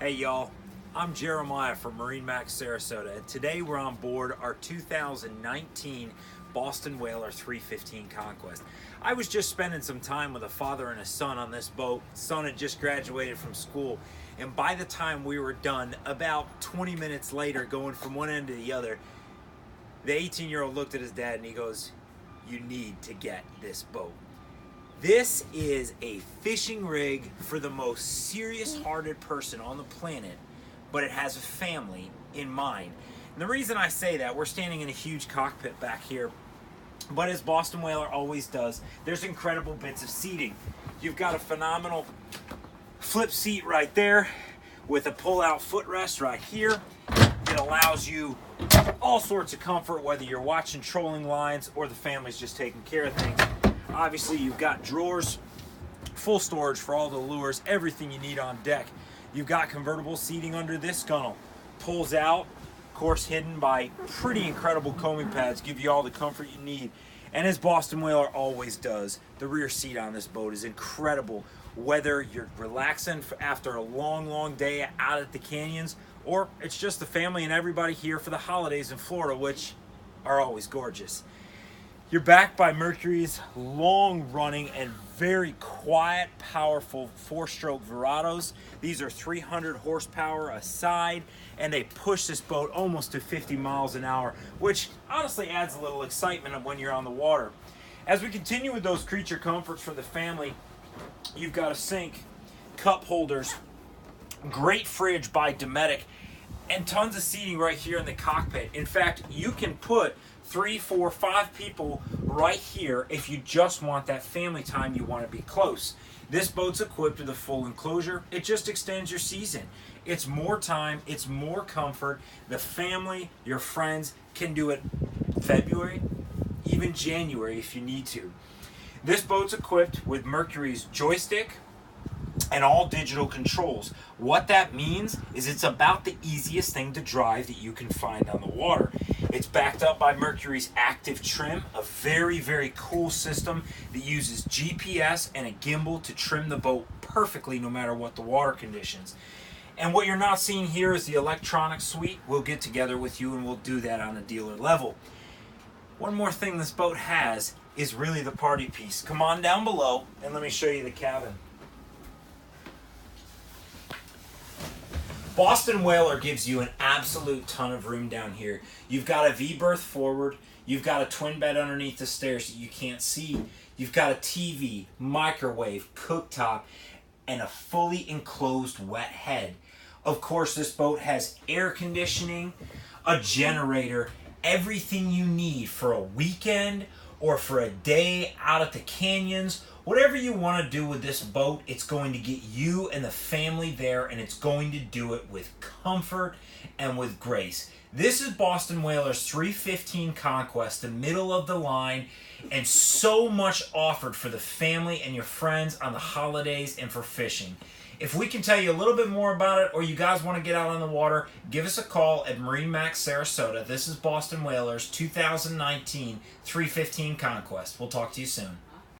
Hey y'all, I'm Jeremiah from MarineMax Sarasota, and today we're on board our 2019 Boston Whaler 315 Conquest. I was just spending some time with a father and a son on this boat. Son had just graduated from school, and by the time we were done, about 20 minutes later, going from one end to the other, the 18-year-old looked at his dad and he goes, "You need to get this boat." This is a fishing rig for the most serious-hearted person on the planet, but it has a family in mind. And the reason I say that, we're standing in a huge cockpit back here, but as Boston Whaler always does, there's incredible bits of seating. You've got a phenomenal flip seat right there with a pull-out footrest right here. It allows you all sorts of comfort, whether you're watching trolling lines or the family's just taking care of things. Obviously, you've got drawers, full storage for all the lures, everything you need on deck. You've got convertible seating under this gunnel. Pulls out, of course hidden by pretty incredible coaming pads, give you all the comfort you need. And as Boston Whaler always does, the rear seat on this boat is incredible. Whether you're relaxing after a long day out at the canyons, or it's just the family and everybody here for the holidays in Florida, which are always gorgeous. You're backed by Mercury's long-running and very quiet, powerful four-stroke Verados. These are 300 horsepower a side, and they push this boat almost to 50 miles an hour, which honestly adds a little excitement when you're on the water. As we continue with those creature comforts for the family, you've got a sink, cup holders, great fridge by Dometic, and tons of seating right here in the cockpit. In fact, you can put 3, 4, 5 people right here if you just want that family time, you want to be close. This boat's equipped with a full enclosure. It just extends your season. It's more time, it's more comfort. The family, your friends can do it February, even January if you need to. This boat's equipped with Mercury's joystick and all digital controls. What that means is it's about the easiest thing to drive that you can find on the water. It's backed up by Mercury's active trim, a very cool system that uses GPS and a gimbal to trim the boat perfectly no matter what the water conditions. And what you're not seeing here is the electronic suite. We'll get together with you and we'll do that on a dealer level. One more thing this boat has is really the party piece. Come on down below and let me show you the cabin. Boston Whaler gives you an absolute ton of room down here. You've got a V-berth forward. You've got a twin bed underneath the stairs that you can't see. You've got a TV, microwave, cooktop, and a fully enclosed wet head. Of course, this boat has air conditioning, a generator, everything you need for a weekend or for a day out at the canyons. Whatever you want to do with this boat, it's going to get you and the family there, and it's going to do it with comfort and with grace. This is Boston Whaler's 315 Conquest, the middle of the line, and so much offered for the family and your friends on the holidays and for fishing. If we can tell you a little bit more about it, or you guys want to get out on the water, give us a call at MarineMax Sarasota. This is Boston Whaler's 2019 315 Conquest. We'll talk to you soon.